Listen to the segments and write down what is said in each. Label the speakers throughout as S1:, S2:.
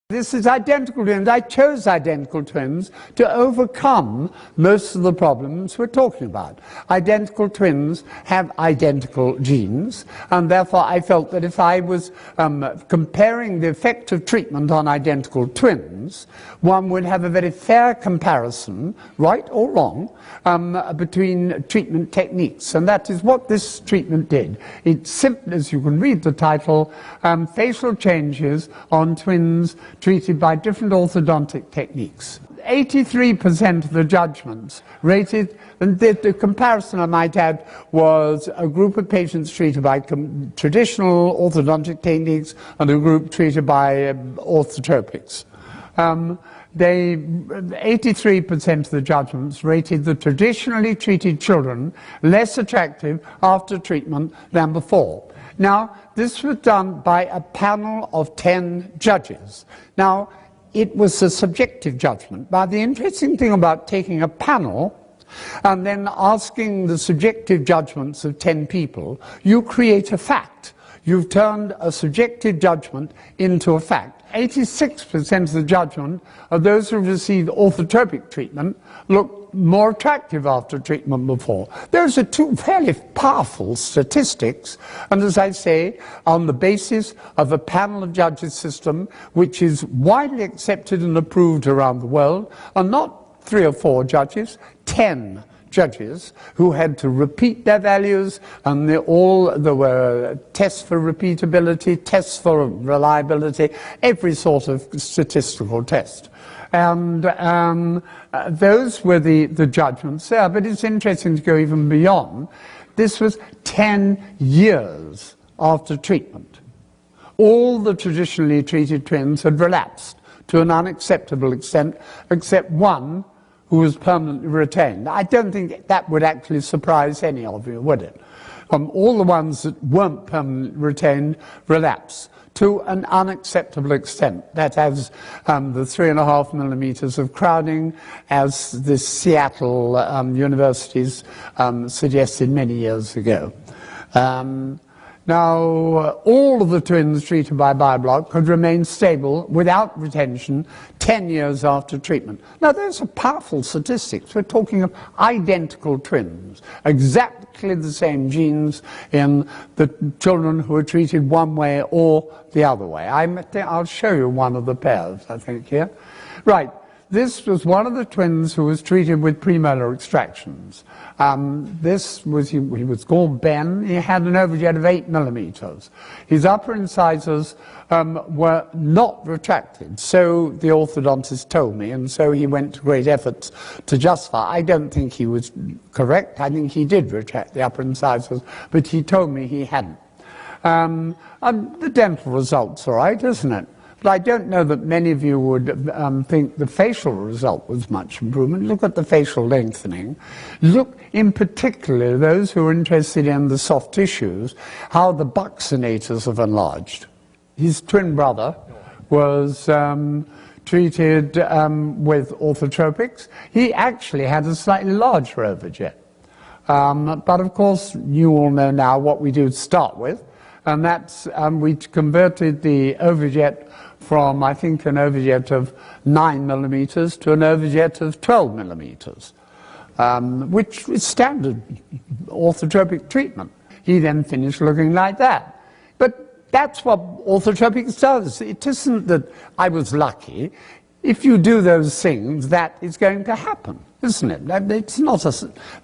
S1: This is identical twins. I chose identical twins to overcome most of the problems we're talking about. Identical twins have identical genes, and therefore I felt that if I was comparing the effect of treatment on identical twins, one would have a very fair comparison, right or wrong, between treatment techniques. And that is what this treatment did. It's simple, as you can read the title, facial changes on twins treated by different orthodontic techniques. 83% of the judgments rated, and the comparison I might add was a group of patients treated by traditional orthodontic techniques and a group treated by orthotropics. 83% of the judgments rated the traditionally treated children less attractive after treatment than before. Now, this was done by a panel of 10 judges. Now, it was a subjective judgment, but the interesting thing about taking a panel and then asking the subjective judgments of 10 people, you create a fact. You've turned a subjective judgment into a fact. 86% of the judgment of those who received orthotropic treatment looked more attractive after treatment before. Those are two fairly powerful statistics, and as I say, on the basis of a panel of judges system which is widely accepted and approved around the world, and not 3 or 4 judges, 10 judges who had to repeat their values, and there were tests for repeatability, tests for reliability, every sort of statistical test. And those were the judgments there. But it's interesting to go even beyond. This was 10 years after treatment. All the traditionally treated twins had relapsed to an unacceptable extent, except one who was permanently retained. I don't think that would actually surprise any of you, would it? All the ones that weren't permanently retained relapsed to an unacceptable extent. That has the 3.5 millimeters of crowding, as the Seattle universities suggested many years ago. Now, all of the twins treated by BioBlock could remain stable without retention 10 years after treatment. Now, those are powerful statistics. We're talking of identical twins, exactly the same genes in the children who were treated one way or the other way. I'll show you one of the pairs, I think, here. Right. This was one of the twins who was treated with premolar extractions. He was called Ben. He had an overjet of 8 millimeters. His upper incisors were not retracted, so the orthodontist told me, and so he went to great efforts to justify. I don't think he was correct. I think he did retract the upper incisors, but he told me he hadn't. The dental result's all right, isn't it? But I don't know that many of you would think the facial result was much improvement. Look at the facial lengthening. Look in particular, those who are interested in the soft tissues, how the buccinators have enlarged. His twin brother was treated with orthotropics. He actually had a slightly larger overjet. But of course, you all know now what we do to start with, and that's we converted the overjet from, I think, an overjet of 9 millimeters to an overjet of 12 millimeters, which is standard orthotropic treatment. He then finished looking like that. But that's what orthotropics does. It isn't that I was lucky. If you do those things, that is going to happen, isn't it? It's not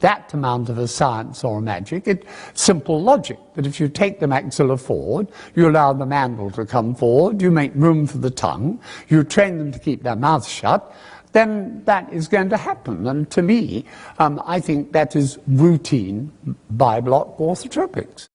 S1: that amount of a science or a magic. It's simple logic, that if you take the maxilla forward, you allow the mandible to come forward, you make room for the tongue, you train them to keep their mouths shut, then that is going to happen. And to me, I think that is routine BioBlock orthotropics.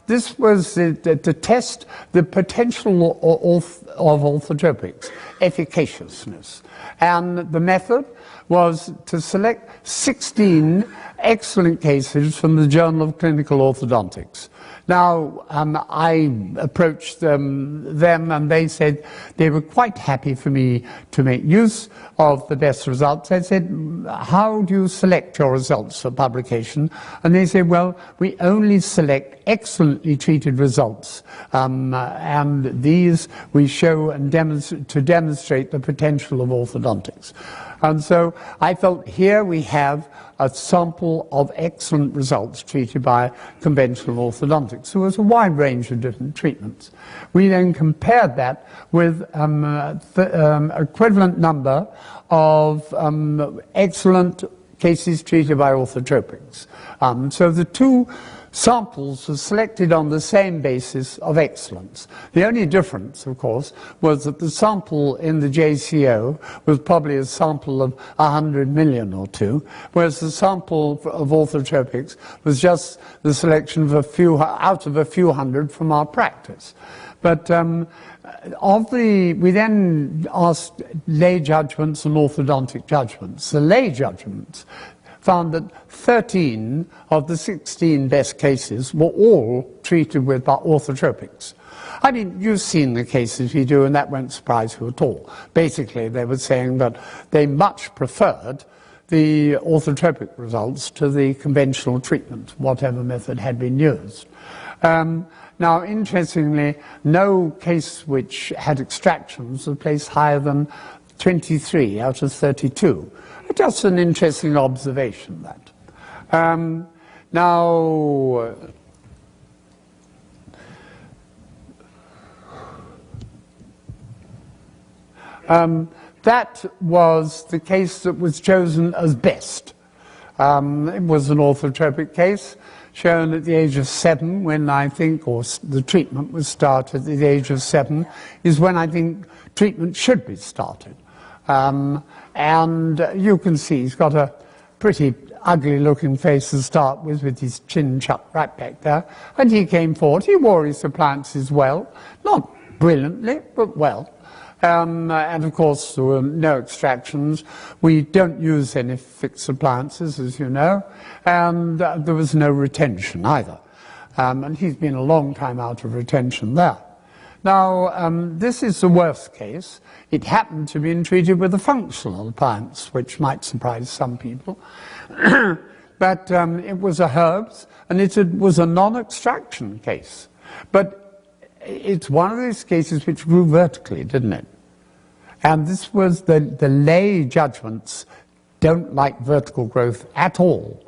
S1: This was to test the potential of orthotropics, efficaciousness. And the method was to select 16 excellent cases from the Journal of Clinical Orthodontics. Now, I approached them and they said they were quite happy for me to make use of the best results. I said, how do you select your results for publication? And they said, well, we only select excellently treated results, and these we show and to demonstrate the potential of orthodontics. And so I felt here we have a sample of excellent results treated by conventional orthodontics. So there was a wide range of different treatments. We then compared that with equivalent number of excellent cases treated by orthotropics. So the two samples were selected on the same basis of excellence. The only difference, of course, was that the sample in the JCO was probably a sample of 100 million or two, whereas the sample of orthotropics was just the selection of out of a few hundred from our practice. But we then asked lay judgments and orthodontic judgments. The lay judgments found that 13 of the 16 best cases were all treated with orthotropics. I mean, you've seen the cases we do, and that won't surprise you at all. Basically, they were saying that they much preferred the orthotropic results to the conventional treatment, whatever method had been used. Now, interestingly, no case which had extractions was placed higher than 23 out of 32. Just an interesting observation, that. That was the case that was chosen as best. It was an orthotropic case, shown at the age of 7, when I think, or the treatment was started at the age of 7, is when I think treatment should be started. And you can see he's got a pretty ugly looking face to start with his chin chucked right back there. And he came forward. He wore his appliances well, not brilliantly, but well. And of course there were no extractions. We don't use any fixed appliances, as you know, and there was no retention either. And he's been a long time out of retention there. Now, this is the worst case. It happened to be treated with a functional appliance, which might surprise some people. But it was a herbs, and it was a non-extraction case. But it's one of these cases which grew vertically, didn't it? And this was the lay judgments don't like vertical growth at all.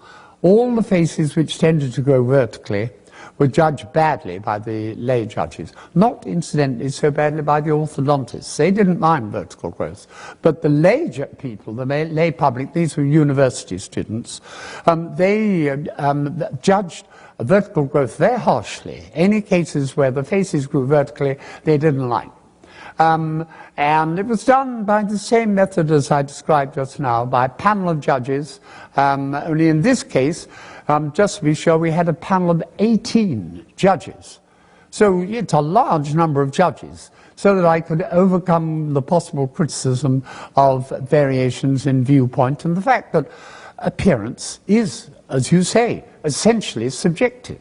S1: All the faces which tended to grow vertically were judged badly by the lay judges. Not incidentally so badly by the orthodontists. They didn't mind vertical growth. But the lay people, the lay public, these were university students, they judged vertical growth very harshly. Any cases where the faces grew vertically, they didn't like. And it was done by the same method as I described just now, by a panel of judges. Only in this case, just to be sure, we had a panel of 18 judges. So it's a large number of judges, so that I could overcome the possible criticism of variations in viewpoint and the fact that appearance is, as you say, essentially subjective.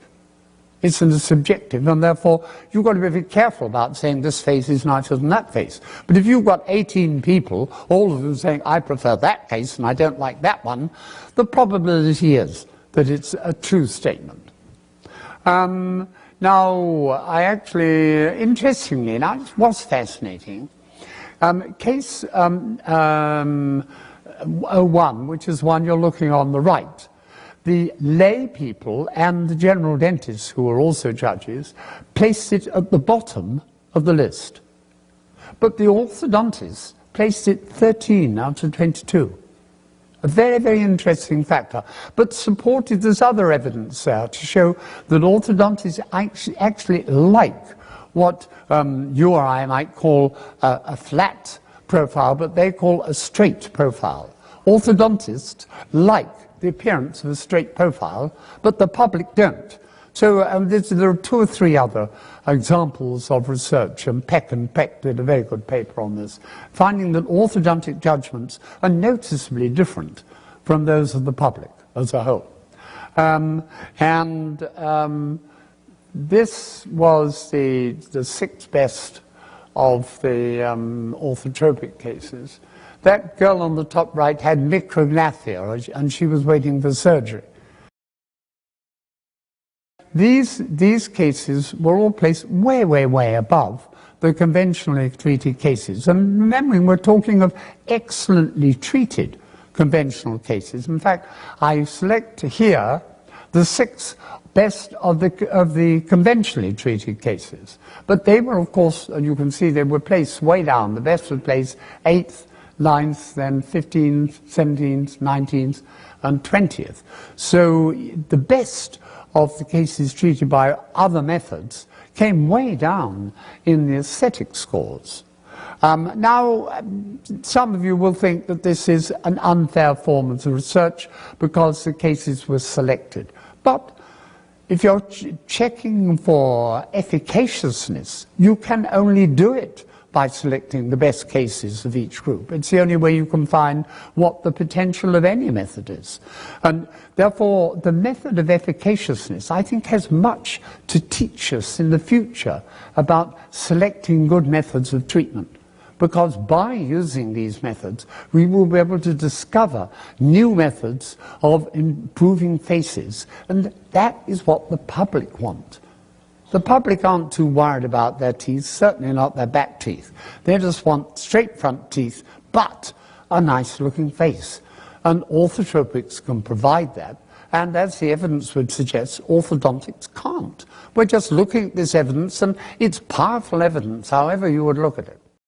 S1: It's subjective, and therefore you've got to be very careful about saying this face is nicer than that face. But if you've got 18 people, all of them saying, I prefer that case and I don't like that one, the probability is that it's a true statement. Now, I actually, interestingly, now it was fascinating, case 01, which is one you're looking on the right. The lay people and the general dentists, who were also judges, placed it at the bottom of the list. But the orthodontists placed it 13 out of 22. A very, very interesting factor, but supported there's other evidence there to show that orthodontists actually like what you or I might call a flat profile, but they call a straight profile. Orthodontists like the appearance of a straight profile, but the public don't. So there are 2 or 3 other examples of research, and Peck did a very good paper on this, finding that orthodontic judgments are noticeably different from those of the public as a whole. This was the sixth best of the orthotropic cases. That girl on the top right had micrognathia, and she was waiting for surgery. These cases were all placed way, way, way above the conventionally treated cases. And remembering, we're talking of excellently treated conventional cases. In fact, I select here the six best of the conventionally treated cases. But they were, of course, and you can see they were placed way down. The best was placed 8th, 9th, then 15th, 17th, 19th, and 20th. So the best of the cases treated by other methods came way down in the aesthetic scores. Now, some of you will think that this is an unfair form of the research because the cases were selected. But if you're checking for efficaciousness, you can only do it by selecting the best cases of each group. It's the only way you can find what the potential of any method is. And therefore, the method of efficaciousness, I think, has much to teach us in the future about selecting good methods of treatment. Because by using these methods, we will be able to discover new methods of improving faces. And that is what the public want. The public aren't too worried about their teeth, certainly not their back teeth. They just want straight front teeth, but a nice looking face. And orthotropics can provide that. And as the evidence would suggest, orthodontics can't. We're just looking at this evidence, and it's powerful evidence, however you would look at it.